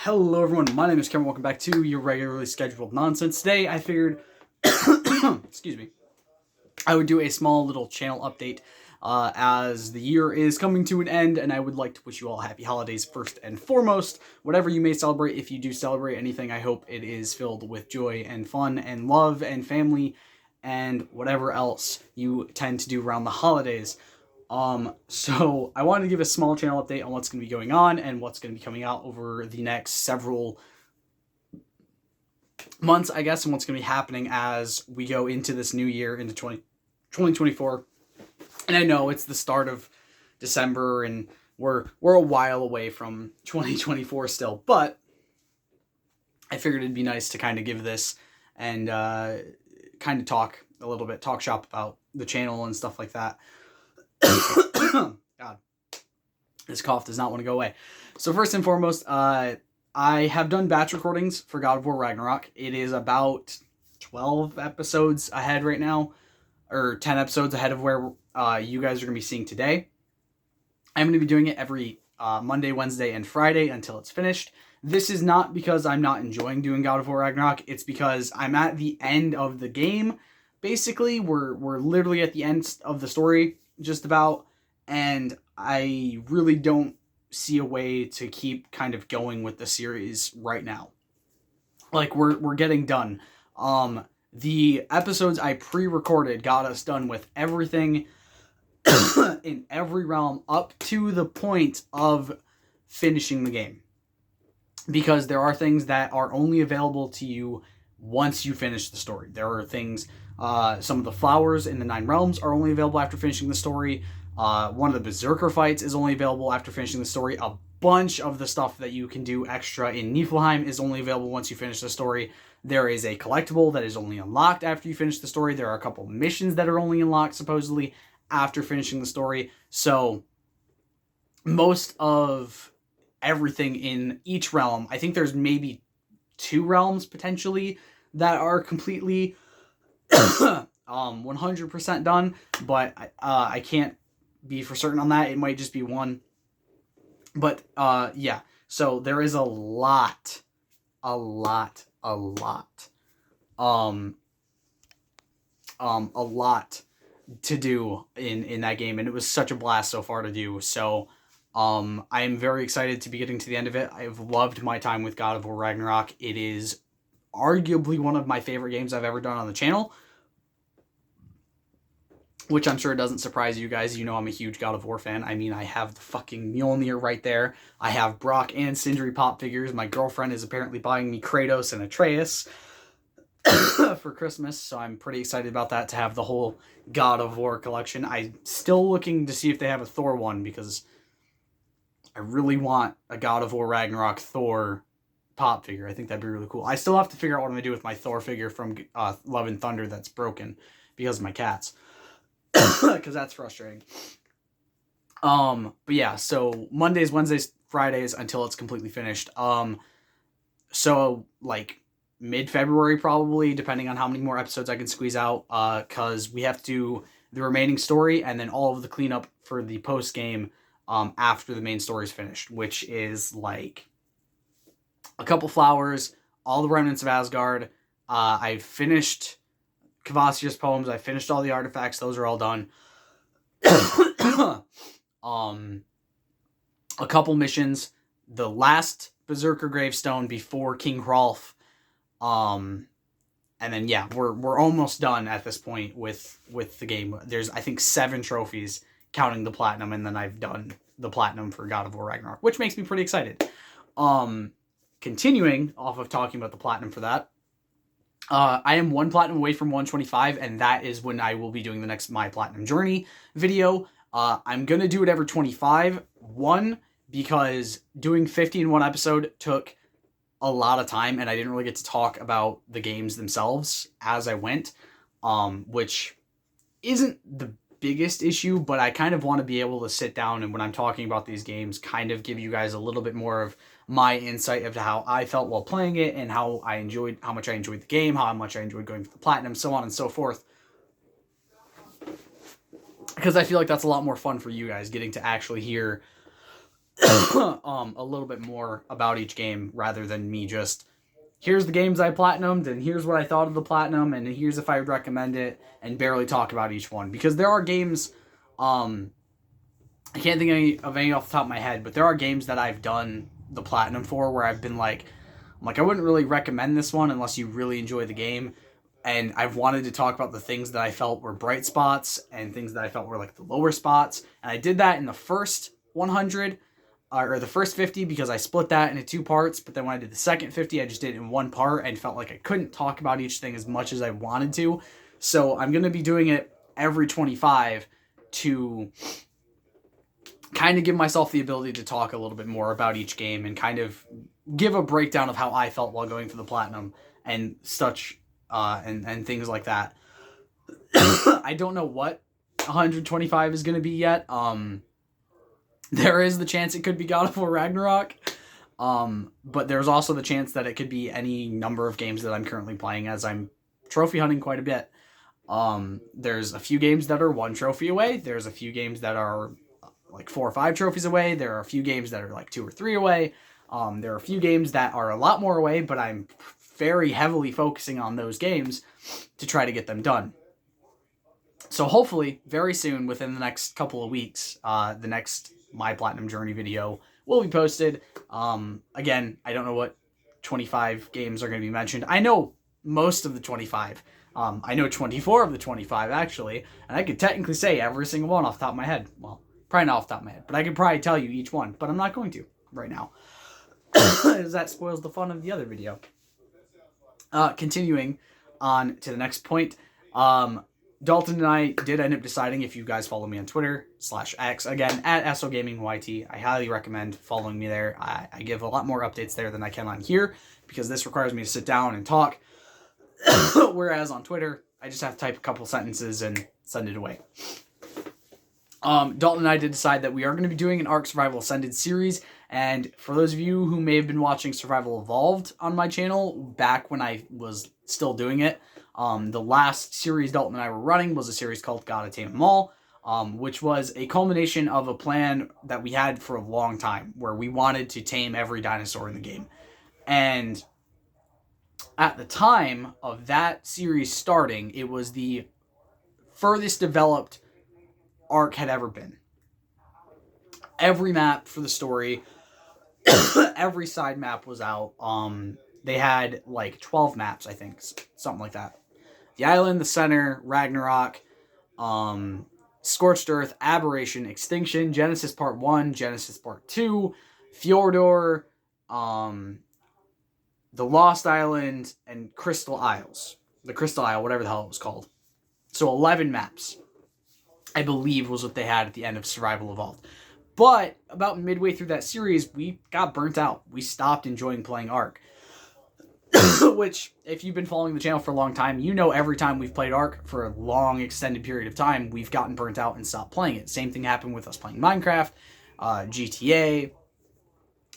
Hello everyone, my name is Cameron. Welcome back to your regularly scheduled nonsense. Today I figured, excuse me, I would do a small little channel update as the year is coming to an end, and I would like to wish you all happy holidays first and foremost. Whatever you may celebrate, if you do celebrate anything, I hope it is filled with joy and fun and love and family and whatever else you tend to do around the holidays. So I wanted to give a small channel update on what's going to be going on and what's going to be coming out over the next several months, I guess, and what's going to be happening as we go into this new year, into 2024. And I know it's the start of December and we're a while away from 2024 still, but I figured it'd be nice to kind of give this and kind of talk a little bit, talk shop about the channel and stuff like that. God, this cough does not want to go away. So first and foremost, I have done batch recordings for God of War Ragnarok. It is about 12 episodes ahead right now, or 10 episodes ahead of where you guys are going to be seeing today. I'm going to be doing it every Monday, Wednesday, and Friday until it's finished. This is not because I'm not enjoying doing God of War Ragnarok. It's because I'm at the end of the game. Basically, we're literally at the end of the story, just about, and I really don't see a way to keep kind of going with the series right now. Like, we're getting done. The episodes I pre-recorded got us done with everything in every realm up to the point of finishing the game. Because there are things that are only available to you once you finish the story. There are things, some of the flowers in the 9 realms are only available after finishing the story. One of the Berserker fights is only available after finishing the story. A bunch of the stuff that you can do extra in Niflheim is only available once you finish the story. There is a collectible that is only unlocked after you finish the story. There are a couple missions that are only unlocked, supposedly, after finishing the story. So, most of everything in each realm, I think there's maybe 2 realms, potentially, that are completely 100% done, but I can't be for certain on that. It might just be 1. But yeah, so there is a lot to do in that game, and it was such a blast so far to do. So I am very excited to be getting to the end of it. I've loved my time with God of War Ragnarok. It is arguably one of my favorite games I've ever done on the channel, which I'm sure doesn't surprise you guys. You know I'm a huge God of War fan. I mean, I have the fucking Mjolnir right there. I have Brock and Sindri pop figures. My girlfriend is apparently buying me Kratos and Atreus for Christmas, so I'm pretty excited about that, to have the whole God of War collection. I'm still looking to see if they have a Thor one, because I really want a God of War Ragnarok Thor pop figure. I think that'd be really cool. I still have to figure out what I'm going to do with my Thor figure from Love and Thunder that's broken because of my cats. Because that's frustrating. But yeah, so Mondays, Wednesdays, Fridays until it's completely finished. So like mid-February probably, depending on how many more episodes I can squeeze out, because we have to do the remaining story and then all of the cleanup for the post-game after the main story is finished, which is like a couple flowers, all the remnants of Asgard. I finished Kvasir's poems. I finished all the artifacts. Those are all done. A couple missions. The last Berserker gravestone before King Hrolf. And then yeah, we're almost done at this point with the game. There's, I think, 7 trophies counting the platinum, and then I've done the platinum for God of War Ragnarok, which makes me pretty excited. Continuing off of talking about the platinum for that, I am 1 platinum away from 125, and that is when I will be doing the next My Platinum Journey video. I'm going to do it every 25. 1, because doing 50 in 1 episode took a lot of time, and I didn't really get to talk about the games themselves as I went, which isn't the biggest issue, but I kind of want to be able to sit down and, when I'm talking about these games, kind of give you guys a little bit more of my insight into how I felt while playing it, and how much I enjoyed the game, how much I enjoyed going for the platinum, so on and so forth. Because I feel like that's a lot more fun for you guys, getting to actually hear a little bit more about each game rather than me just, here's the games I platinumed and here's what I thought of the platinum and here's if I would recommend it, and barely talk about each one. Because there are games, I can't think of any off the top of my head, but there are games that I've done the platinum for where I've been like, I wouldn't really recommend this one unless you really enjoy the game. And I've wanted to talk about the things that I felt were bright spots and things that I felt were like the lower spots. And I did that in the first 100, or the first 50, because I split that into 2 parts. But then when I did the second 50, I just did it in 1 part and felt like I couldn't talk about each thing as much as I wanted to. So I'm going to be doing it every 25 to kind of give myself the ability to talk a little bit more about each game and kind of give a breakdown of how I felt while going for the platinum and such, and things like that. I don't know what 125 is going to be yet. There is the chance it could be God of War Ragnarok. But there's also the chance that it could be any number of games that I'm currently playing, as I'm trophy hunting quite a bit. There's a few games that are 1 trophy away. There's a few games that are like 4 or 5 trophies away. There are a few games that are like 2 or 3 away. There are a few games that are a lot more away, but I'm very heavily focusing on those games to try to get them done. So hopefully, very soon, within the next couple of weeks, the next My Platinum Journey video will be posted. Again, I don't know what 25 games are going to be mentioned. I know most of the 25. I know 24 of the 25, actually, and I could technically say every single one off the top of my head. Well, probably not off the top of my head, but I could probably tell you each one, but I'm not going to right now, as that spoils the fun of the other video. Continuing on to the next point, Dalton and I did end up deciding, if you guys follow me on Twitter /X, again, at SOGamingYT, I highly recommend following me there. I give a lot more updates there than I can on here, because this requires me to sit down and talk, whereas on Twitter, I just have to type a couple sentences and send it away. Dalton and I did decide that we are going to be doing an Ark Survival Ascended series, and for those of you who may have been watching Survival Evolved on my channel back when I was still doing it, the last series Dalton and I were running was a series called Gotta Tame 'Em All, which was a culmination of a plan that we had for a long time, where we wanted to tame every dinosaur in the game. And at the time of that series starting, it was the furthest developed Ark had ever been. Every map for the story, every side map was out. They had like 12 maps, I think, something like that. The Island, the Center, Ragnarok, Scorched Earth, Aberration, Extinction, Genesis Part 1, Genesis Part 2, Fjordor, the Lost Island, and Crystal Isles. The Crystal Isle, whatever the hell it was called. So 11 maps, I believe, was what they had at the end of Survival Evolved. But about midway through that series, we got burnt out. We stopped enjoying playing Ark. Which, if you've been following the channel for a long time, you know every time we've played Ark for a long, extended period of time, we've gotten burnt out and stopped playing it. Same thing happened with us playing Minecraft, GTA,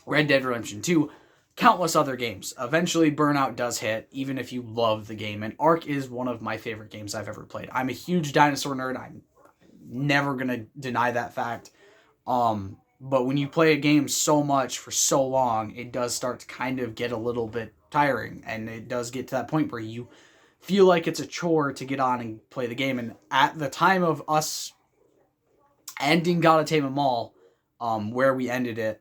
Red Dead Redemption 2, countless other games. Eventually, burnout does hit, even if you love the game, and Ark is one of my favorite games I've ever played. I'm a huge dinosaur nerd. I'm never going to deny that fact. But when you play a game so much for so long, it does start to kind of get a little bit tiring, and it does get to that point where you feel like it's a chore to get on and play the game. And at the time of us ending Gotta Tame 'Em All, where we ended it,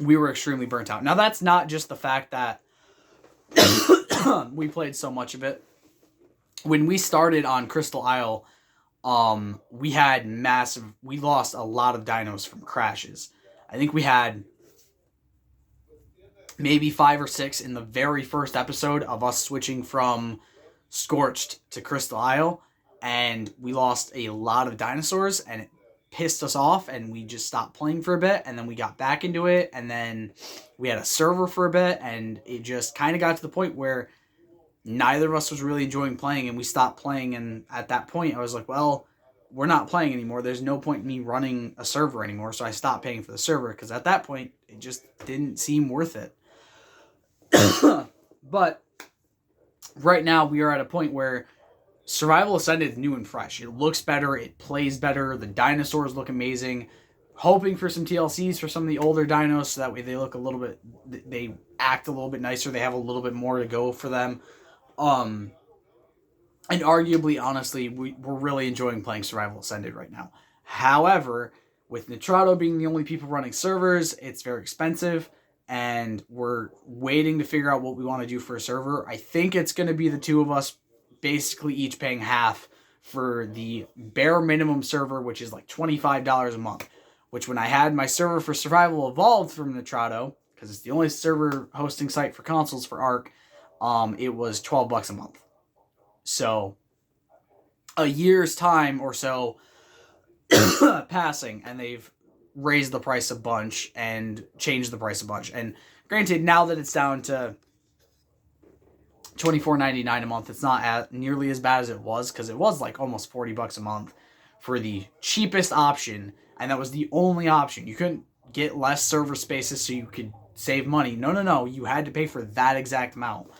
we were extremely burnt out. Now, that's not just the fact that we played so much of it. When we started on Crystal Isle, we lost a lot of dinos from crashes. I think we had maybe 5 or 6 in the very first episode of us switching from Scorched to Crystal Isle, and we lost a lot of dinosaurs, and it pissed us off, and we just stopped playing for a bit, and then we got back into it, and then we had a server for a bit, and it just kind of got to the point where neither of us was really enjoying playing, and we stopped playing. And at that point, I was like, well, we're not playing anymore. There's no point in me running a server anymore. So I stopped paying for the server, because at that point, it just didn't seem worth it. But right now, we are at a point where Survival Ascended is new and fresh. It looks better. It plays better. The dinosaurs look amazing. hoping for some TLCs for some of the older dinos, so that way they look a little bit, they act a little bit nicer. They have a little bit more to go for them. And arguably, honestly, we're really enjoying playing Survival Ascended right now. However, with Nitrado being the only people running servers, it's very expensive, and we're waiting to figure out what we want to do for a server. I think it's going to be the two of us basically each paying half for the bare minimum server, which is like $25 a month. Which, when I had my server for Survival Evolved from Nitrado, because it's the only server hosting site for consoles for Ark, it was $12 a month. So, a year's time or so passing, and they've raised the price a bunch and changed the price a bunch. And granted, now that it's down to $24.99 a month, it's not nearly as bad as it was, because it was like almost $40 a month for the cheapest option, and that was the only option. You couldn't get less server spaces so you could save money. No. You had to pay for that exact amount.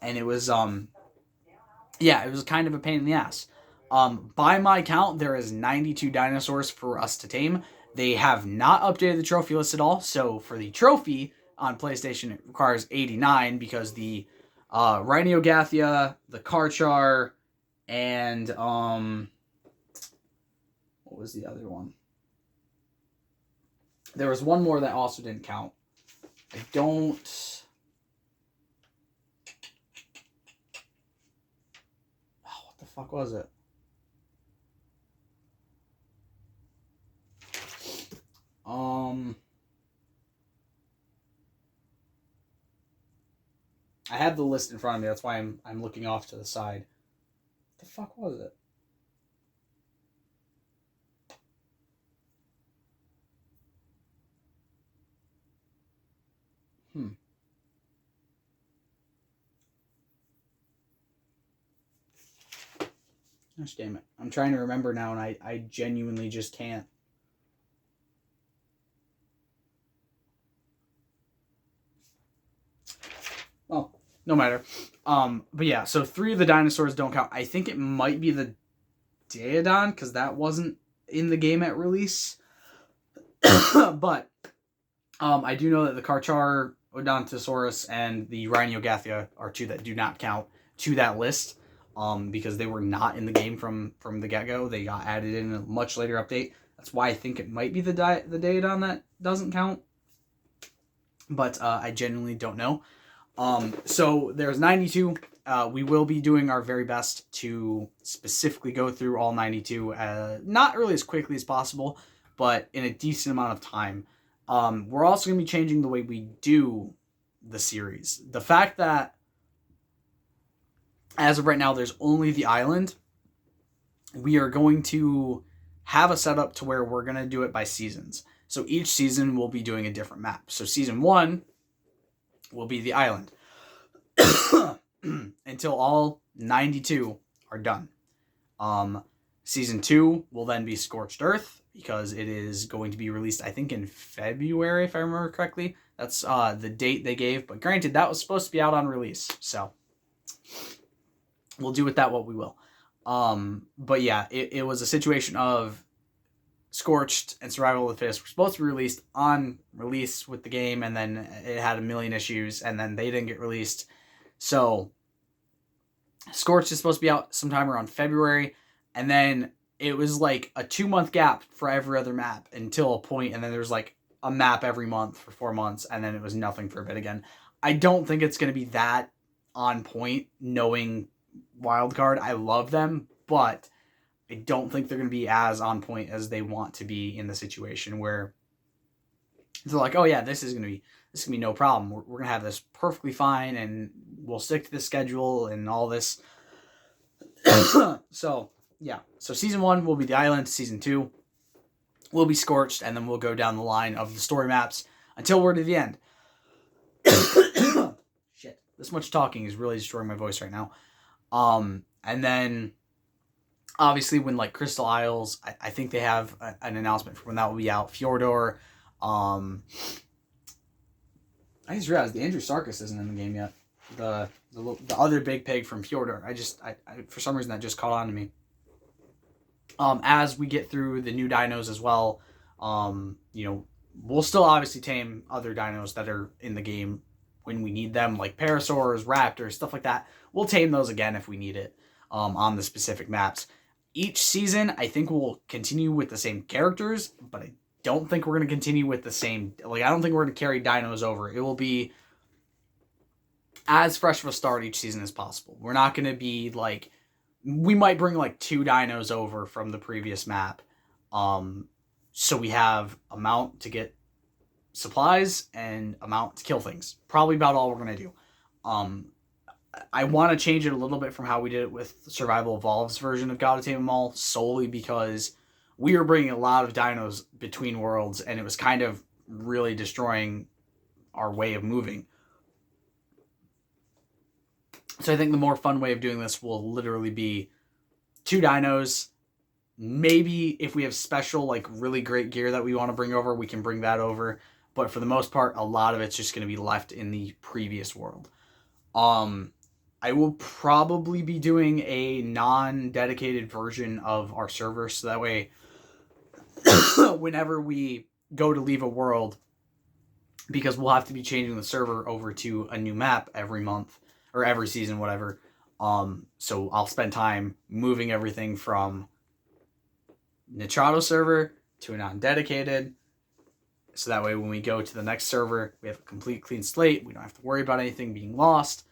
And it was, it was kind of a pain in the ass. By my count, there is 92 dinosaurs for us to tame. They have not updated the trophy list at all. So for the trophy on PlayStation, it requires 89, because the Rhinogathia, the Karchar, and what was the other one? There was one more that also didn't count. I don't... Oh, what the fuck was it? I have the list in front of me. That's why I'm looking off to the side. What the fuck was it? Gosh damn it. I'm trying to remember now, and I genuinely just can't. Well, no matter. But yeah, so 3 of the dinosaurs don't count. I think it might be the Daeodon, because that wasn't in the game at release. But I do know that the Karchar, Odontosaurus, and the Rhinogathia are 2 that do not count to that list. Because they were not in the game from the get-go. They got added in a much later update. That's why I think it might be the Daeodon that doesn't count. But I genuinely don't know. So there's 92. We will be doing our very best to specifically go through all 92. Not really as quickly as possible, but in a decent amount of time. We're also going to be changing the way we do the series. The fact that as of right now, there's only the island. We are going to have a setup to where we're going to do it by seasons. So each season we'll be doing a different map. So season 1 will be the island until all 92 are done. Season 2 will then be Scorched Earth, because it is going to be released, I think, in February, if I remember correctly. That's the date they gave. But granted, that was supposed to be out on release. So we'll do with that what we will. But yeah, it was a situation of Scorched and Survival of the Fittest were supposed to be released on release with the game, and then it had a million issues, and then they didn't get released. So Scorched is supposed to be out sometime around February, and then it was like a 2-month gap for every other map until a point, and then there's like a map every month for 4 months, and then it was nothing for a bit again. I don't think it's going to be that on point, knowing Wildcard. I love them, but I don't think they're going to be as on point as they want to be in the situation where they're like, oh yeah, this is going to be no problem. We're going to have this perfectly fine, and we'll stick to the schedule and all this. So yeah, so season 1 will be the island. Season 2 will be Scorched, and then we'll go down the line of the story maps until we're to the end. Shit, this much talking is really destroying my voice right now. And then obviously when like Crystal Isles, I think they have an announcement for when that will be out. Fjordor, I just realized the Andrew Sarkis isn't in the game yet. The other big pig from Fjordor. I for some reason that just caught on to me. As we get through the new dinos as well, We'll still obviously tame other dinos that are in the game when we need them, like parasaurs, raptors, stuff like that. We'll tame those again if we need it on the specific maps. Each season, I think we'll continue with the same characters, but I don't think we're going to continue with the same... I don't think we're going to carry dinos over. It will be as fresh of a start each season as possible. We're not going to be, we might bring, 2 dinos over from the previous map. So we have a mount to get supplies and a mount to kill things. Probably about all we're going to do. I want to change it a little bit from how we did it with Survival Evolved's version of God of Tame 'Em All, solely because we were bringing a lot of dinos between worlds, and it was kind of really destroying our way of moving. So I think the more fun way of doing this will literally be 2 dinos. Maybe if we have special, really great gear that we want to bring over, we can bring that over. But for the most part, a lot of it's just going to be left in the previous world. I will probably be doing a non-dedicated version of our server, so that way whenever we go to leave a world, because we'll have to be changing the server over to a new map every month, or every season, whatever. So I'll spend time moving everything from Nitrado server to a non-dedicated, so that way when we go to the next server, we have a complete clean slate. We don't have to worry about anything being lost.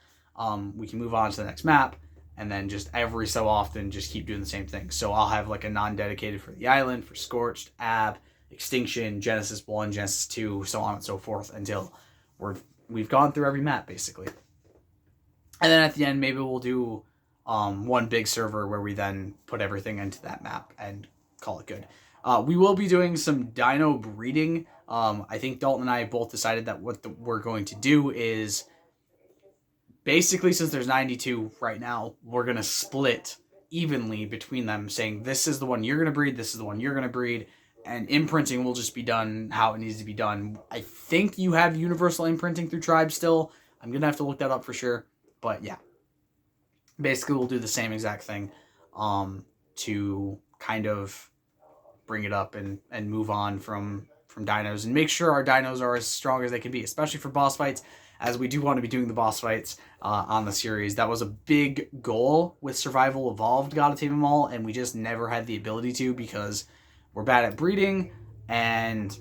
We can move on to the next map, and then just every so often just keep doing the same thing. So I'll have a non-dedicated for the island, for Scorched, Ab, Extinction, Genesis 1, Genesis 2, so on and so forth, until we've gone through every map, basically. And then at the end, maybe we'll do one big server where we then put everything into that map and call it good. We will be doing some dino breeding. I think Dalton and I both decided that what we're going to do is, basically, since there's 92 right now, we're going to split evenly between them, saying this is the one you're going to breed, this is the one you're going to breed, and imprinting will just be done how it needs to be done. I think you have universal imprinting through Tribe still. I'm going to have to look that up for sure. But yeah, basically we'll do the same exact thing to kind of bring it up and move on from dinos, and make sure our dinos are as strong as they can be, especially for boss fights, as we do want to be doing the boss fights on the series. That was a big goal with Survival Evolved God of Tame 'Em All, and we just never had the ability to, because we're bad at breeding, and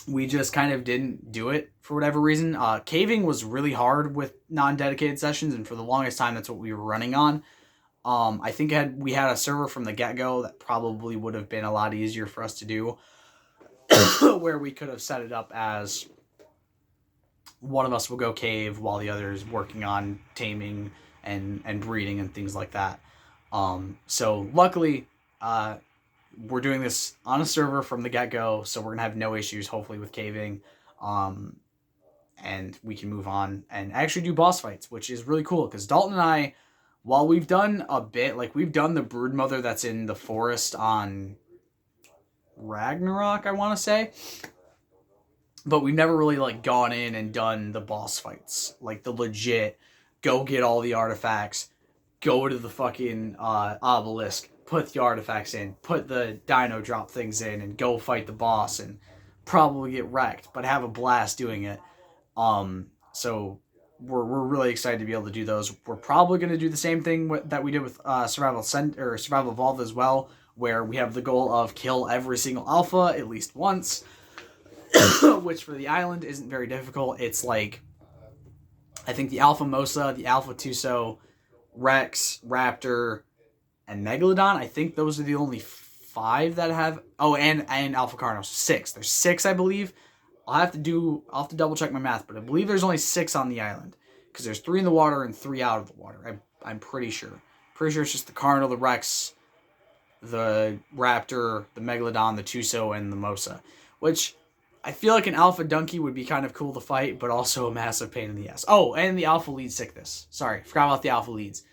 we just kind of didn't do it for whatever reason. Caving was really hard with non-dedicated sessions, and for the longest time, that's what we were running on. I think we had a server from the get-go that probably would have been a lot easier for us to do, where we could have set it up as one of us will go cave while the other is working on taming and breeding and things like that. So luckily, we're doing this on a server from the get-go, so we're going to have no issues, hopefully, with caving. And we can move on and actually do boss fights, which is really cool, because Dalton and I, while we've done a bit, we've done the Broodmother that's in the forest on Ragnarok, I want to say, but we've never really gone in and done the boss fights, the legit go get all the artifacts, go to the fucking obelisk, put the artifacts in, put the dino drop things in, and go fight the boss and probably get wrecked, but have a blast doing it. So we're really excited to be able to do those. We're probably going to do the same thing that we did with Survival Evolved as well, where we have the goal of kill every single alpha at least once, which for the island isn't very difficult. It's I think the Alpha Mosa, the Alpha Tuso, Rex, Raptor, and Megalodon, I think those are the only 5 that have... Oh, and Alpha Carnos. 6. There's 6, I believe. I'll have to double check my math, but I believe there's only 6 on the island, because there's 3 in the water and 3 out of the water. I'm pretty sure. Pretty sure it's just the Carno, the Rex, the Raptor, the Megalodon, the Tuso, and the Mosa, which I feel like an Alpha Donkey would be kind of cool to fight, but also a massive pain in the ass. Oh, and the Alpha Lead Sickness. Sorry, forgot about the Alpha Leads.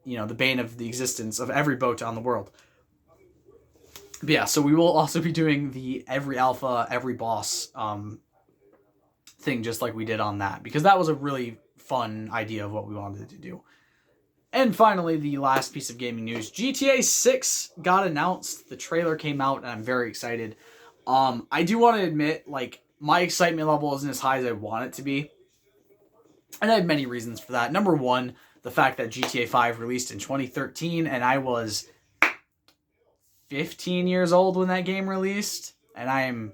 The bane of the existence of every boat on the world. But yeah, so we will also be doing the every alpha, every boss thing, just like we did on that, because that was a really fun idea of what we wanted to do. And finally, the last piece of gaming news: GTA 6 got announced. The trailer came out, and I'm very excited. I do want to admit, like, my excitement level isn't as high as I want it to be. And I have many reasons for that. Number one, the fact that GTA 5 released in 2013, and I was 15 years old when that game released, and I am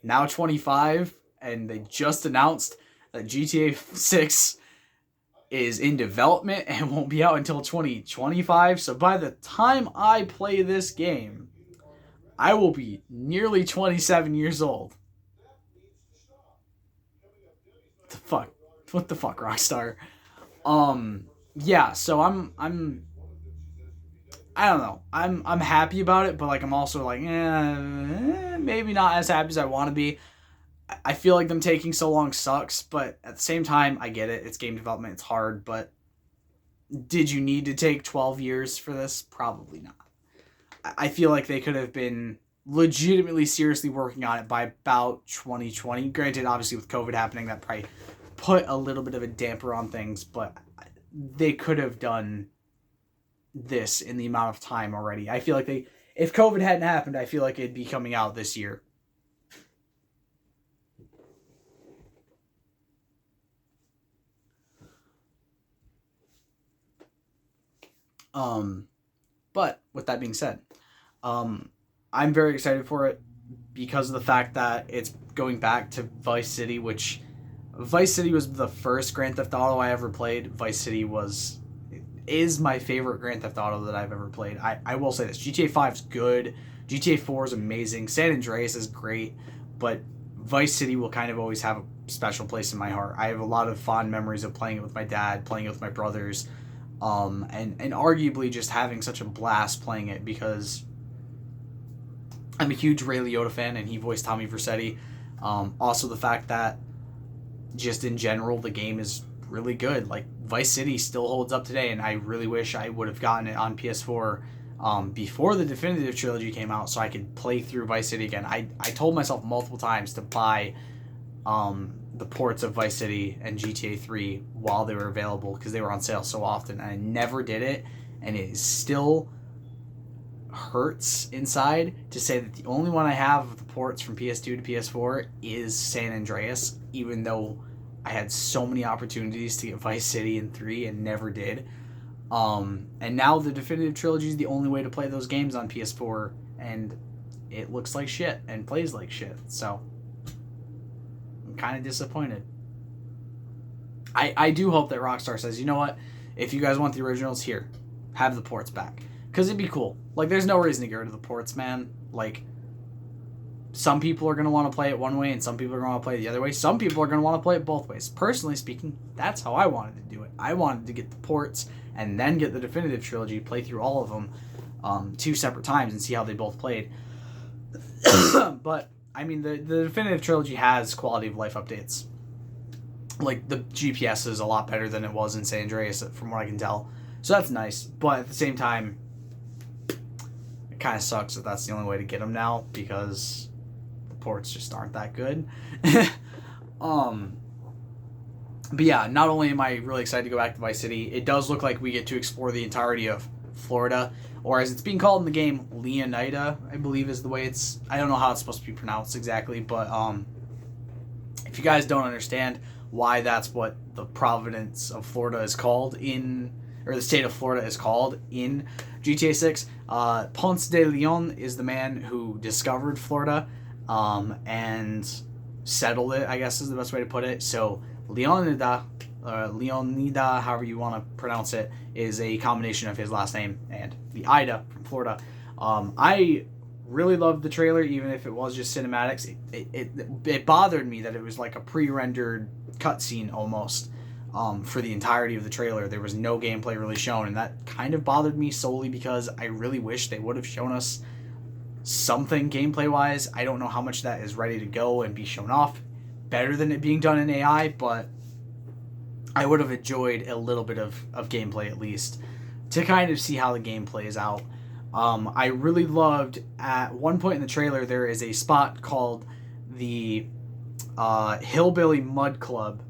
now 25, and they just announced that GTA 6 is in development and won't be out until 2025. So by the time I play this game, I will be nearly 27 years old. What the fuck, Rockstar? Yeah, so I'm I don't know. I'm happy about it, but like I'm also like, maybe not as happy as I want to be. I feel like them taking so long sucks, but at the same time, I get it. It's game development. It's hard, but did you need to take 12 years for this? Probably not. I feel like they could have been legitimately seriously working on it by about 2020. Granted, obviously with COVID happening, that probably put a little bit of a damper on things, but they could have done this in the amount of time already. I feel like if COVID hadn't happened, I feel like it'd be coming out this year. But with that being said, I'm very excited for it because of the fact that it's going back to Vice City, which Vice City was the first Grand Theft Auto I ever played. Vice City is my favorite Grand Theft Auto that I've ever played. I will say this: GTA 5 is good, GTA 4 is amazing, San Andreas is great, but Vice City will kind of always have a special place in my heart. I have a lot of fond memories of playing it with my dad, playing it with my brothers, and arguably just having such a blast playing it because I'm a huge Ray Liotta fan and he voiced Tommy Vercetti. Also the fact that just in general the game is really good. Like Vice City still holds up today, and I really wish I would have gotten it on PS4 before the definitive trilogy came out so I could play through Vice City again. I told myself multiple times to buy the ports of Vice City and GTA 3 while they were available because they were on sale so often, and I never did it, and it still hurts inside to say that the only one I have of the ports from PS2 to PS4 is San Andreas, even though I had so many opportunities to get Vice City and 3 and never did. And now the definitive trilogy is the only way to play those games on PS4, and it looks like shit and plays like shit, so I'm kind of disappointed. I do hope that Rockstar says, you know what, if you guys want the originals, here, have the ports back. Because it'd be cool. Like, there's no reason to get rid of the ports, man. Like, some people are going to want to play it one way, and some people are going to want to play it the other way. Some people are going to want to play it both ways. Personally speaking, that's how I wanted to do it. I wanted to get the ports and then get the definitive trilogy, play through all of them 2 separate times and see how they both played. But, I mean, the definitive trilogy has quality of life updates. Like, the GPS is a lot better than it was in San Andreas, from what I can tell. So that's nice. But at the same time, it kind of sucks that that's the only way to get them now, because the ports just aren't that good. But yeah, not only am I really excited to go back to Vice City, it does look like we get to explore the entirety of Florida, or as it's being called in the game, Leonida, I believe is the way it's... I don't know how it's supposed to be pronounced exactly, but if you guys don't understand why that's what the province of Florida is called in... or the state of Florida is called in GTA 6. Ponce de Leon is the man who discovered Florida and settled it, I guess is the best way to put it. So Leonida, however you want to pronounce it, is a combination of his last name and the Ida from Florida. I really loved the trailer, even if it was just cinematics. It bothered me that it was like a pre-rendered cutscene almost. For the entirety of the trailer. There was no gameplay really shown, and that kind of bothered me solely because I really wish they would have shown us something gameplay-wise. I don't know how much that is ready to go and be shown off better than it being done in AI, but I would have enjoyed a little bit of gameplay at least to kind of see how the game plays out. I really loved, at one point in the trailer, there is a spot called the Hillbilly Mud Club,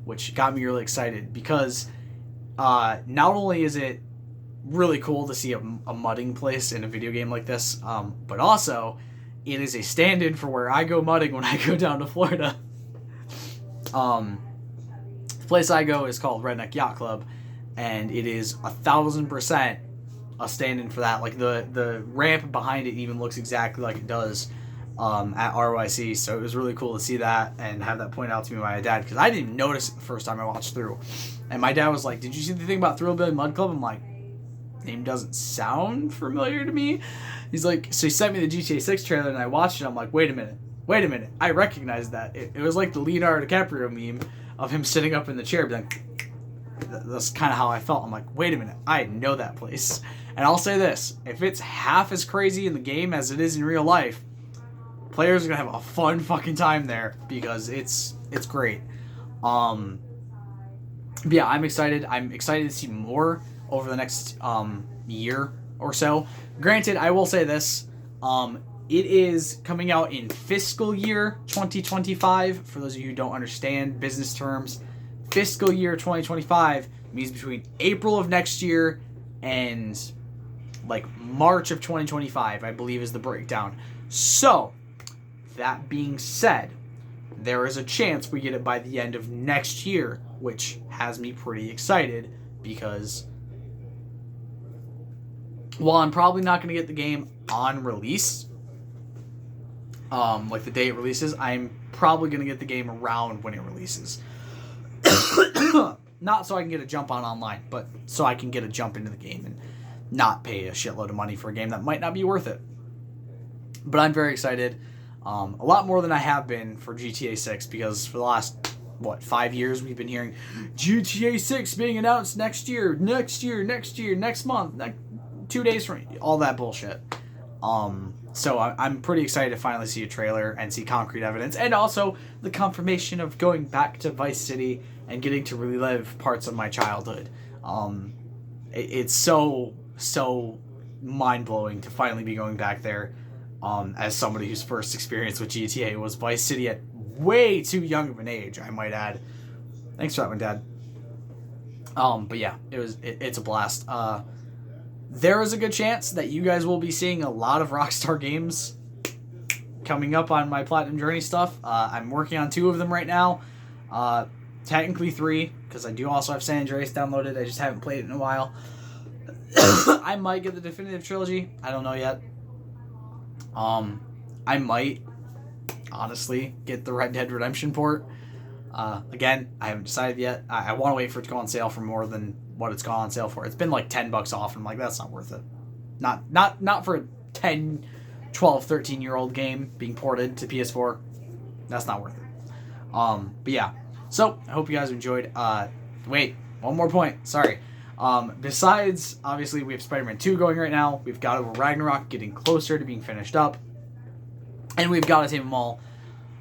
which got me really excited because not only is it really cool to see a mudding place in a video game like this, but also it is a stand-in for where I go mudding when I go down to Florida. The place I go is called Redneck Yacht Club, and it is 1,000% a stand-in for that. Like the ramp behind it even looks exactly like it does at RYC, so it was really cool to see that and have that pointed out to me by my dad, because I didn't even notice it the first time I watched through. And my dad was like, "Did you see the thing about Thrillbilly Mud Club?" I'm like, "Name doesn't sound familiar to me." He's like, so he sent me the GTA 6 trailer, and I watched it. I'm like, wait a minute, I recognize that. It was like the Leonardo DiCaprio meme of him sitting up in the chair, being like, that's kind of how I felt. I'm like, wait a minute, I know that place. And I'll say this, if it's half as crazy in the game as it is in real life, players are gonna have a fun fucking time there, because it's great. But yeah, I'm excited to see more over the next year or so. Granted, I will say this, it is coming out in fiscal year 2025. For those of you who don't understand business terms, fiscal year 2025 means between April of next year and like March of 2025, I believe is the breakdown. So, that being said, there is a chance we get it by the end of next year, which has me pretty excited, because while I'm probably not going to get the game on release, like the day it releases, I'm probably going to get the game around when it releases. Not so I can get a jump on online, but so I can get a jump into the game and not pay a shitload of money for a game that might not be worth it. But I'm very excited. A lot more than I have been for GTA 6, because for the last, 5 years we've been hearing GTA 6 being announced next year, next month, 2 days from all that bullshit. So I'm pretty excited to finally see a trailer and see concrete evidence, and also the confirmation of going back to Vice City and getting to relive parts of my childhood. It's so mind-blowing to finally be going back there, as somebody whose first experience with GTA was Vice City at way too young of an age, I might add. Thanks for that one, Dad. But yeah, it's a blast. There is a good chance that you guys will be seeing a lot of Rockstar games coming up on my Platinum Journey stuff. I'm working on 2 of them right now. Technically 3, because I do also have San Andreas downloaded. I just haven't played it in a while. I might get the Definitive Trilogy. I don't know yet. I might, honestly, get the Red Dead Redemption port. Again, I haven't decided yet. I want to wait for it to go on sale for more than what it's gone on sale for. It's been like $10 off, and I'm like, that's not worth it. Not for a 10, 12, 13-year-old game being ported to PS4. That's not worth it. But yeah. So, I hope you guys enjoyed. Wait, one more point. Sorry. Besides, obviously, we have Spider-Man 2 going right now. We've God of War Ragnarok getting closer to being finished up. And we've got to Tame Them All,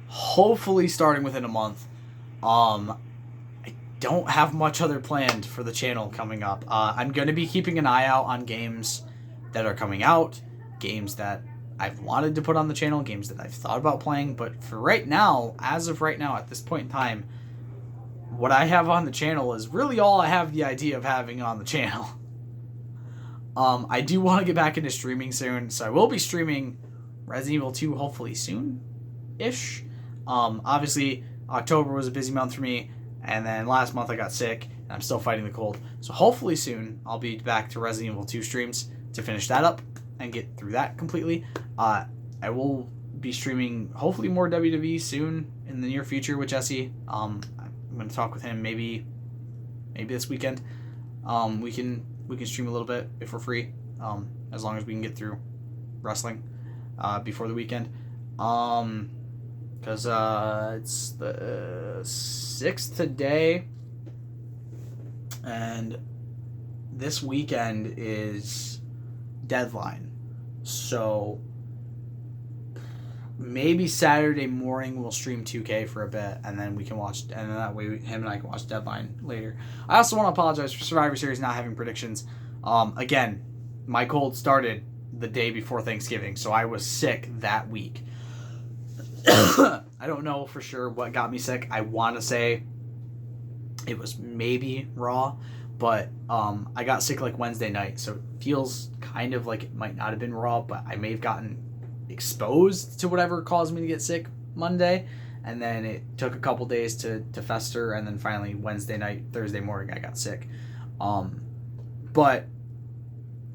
hopefully starting within a month. I don't have much other planned for the channel coming up. I'm going to be keeping an eye out on games that are coming out, games that I've wanted to put on the channel, games that I've thought about playing. But for right now, as of right now, at this point in time, what I have on the channel is really all I have the idea of having on the channel. I do want to get back into streaming soon, so I will be streaming Resident Evil 2 hopefully soon-ish. Obviously, October was a busy month for me, and then last month I got sick, and I'm still fighting the cold. So hopefully soon I'll be back to Resident Evil 2 streams to finish that up and get through that completely. I will be streaming hopefully more WWE soon in the near future with Jesse. I'm going to talk with him maybe this weekend. We can stream a little bit if we're free, as long as we can get through wrestling before the weekend. Because it's the 6th today, and this weekend is Deadline. So maybe Saturday morning we'll stream 2K for a bit, and then we can watch, and then that way him and I can watch Deadline later. I also want to apologize for Survivor Series not having predictions. Again, my cold started the day before Thanksgiving, so I was sick that week. I don't know for sure what got me sick. I want to say it was maybe Raw, But I got sick like Wednesday night, so it feels kind of like it might not have been raw, but I may have gotten exposed to whatever caused me to get sick Monday, and then it took a couple days to fester, and then finally Wednesday night, Thursday morning, I got sick. But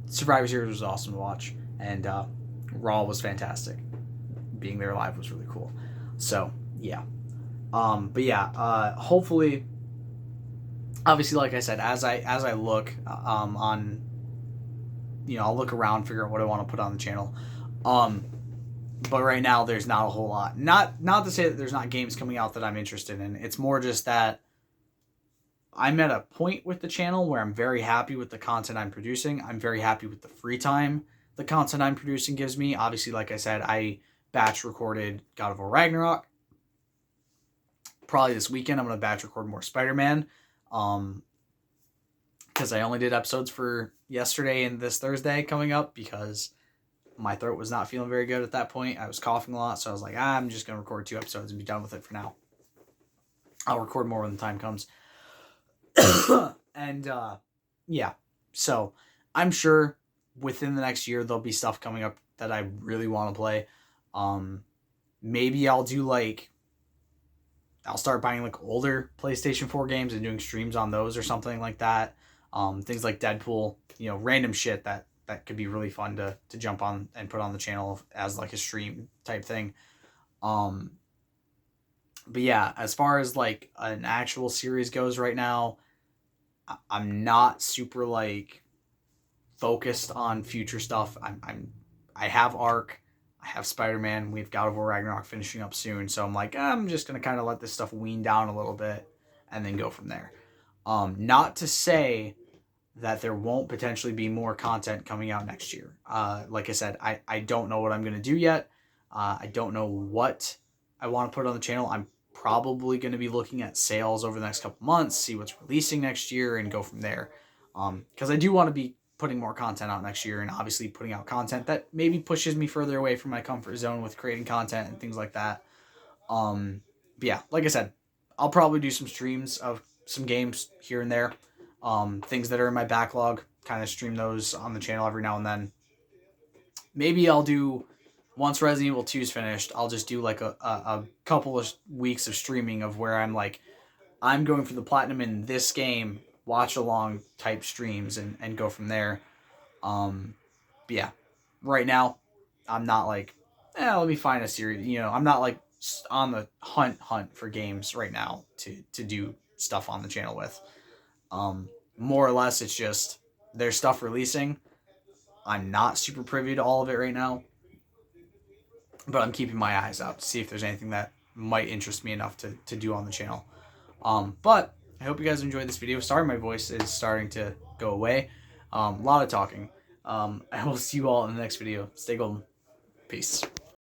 Survivor Series was awesome to watch, and Raw was fantastic. Being there live was really cool. So yeah, but yeah, hopefully, obviously, like I said, as I look on, I'll look around, figure out what I want to put on the channel. But right now, there's not a whole lot. Not to say that there's not games coming out that I'm interested in. It's more just that I'm at a point with the channel where I'm very happy with the content I'm producing. I'm very happy with the free time the content I'm producing gives me. Obviously, like I said, I batch recorded God of War Ragnarok. Probably this weekend, I'm going to batch record more Spider-Man. Because I only did episodes for yesterday and this Thursday coming up because my throat was not feeling very good at that point. I was coughing a lot, so I was like, I'm just going to record 2 episodes and be done with it for now. I'll record more when the time comes. And, yeah. So, I'm sure within the next year, there'll be stuff coming up that I really want to play. Maybe I'll do, I'll start buying, older PlayStation 4 games and doing streams on those or something like that. Things like Deadpool, random shit that could be really fun to jump on and put on the channel as a stream type thing. But yeah, as far as an actual series goes right now, I'm not super focused on future stuff. I have Ark, I have Spider-Man, we have God of War Ragnarok finishing up soon, so I'm just gonna kind of let this stuff wean down a little bit and then go from there. Not to say that there won't potentially be more content coming out next year. Like I said, I don't know what I'm going to do yet. I don't know what I want to put on the channel. I'm probably going to be looking at sales over the next couple months, see what's releasing next year, and go from there. Because I do want to be putting more content out next year, and obviously putting out content that maybe pushes me further away from my comfort zone with creating content and things like that. But yeah, like I said, I'll probably do some streams of some games here and there. Things that are in my backlog, kind of stream those on the channel every now and then. Maybe I'll do, once Resident Evil 2 is finished, I'll just do a couple of weeks of streaming of where I'm going for the platinum in this game, watch along type streams and go from there. But yeah, right now, I'm not let me find a series, I'm not on the hunt for games right now to do stuff on the channel with. More or less, it's just there's stuff releasing. I'm not super privy to all of it right now, but I'm keeping my eyes out to see if there's anything that might interest me enough to do on the channel. But I hope you guys enjoyed this video. Sorry my voice is starting to go away. A lot of talking. I will see you all in the next video. Stay golden. Peace.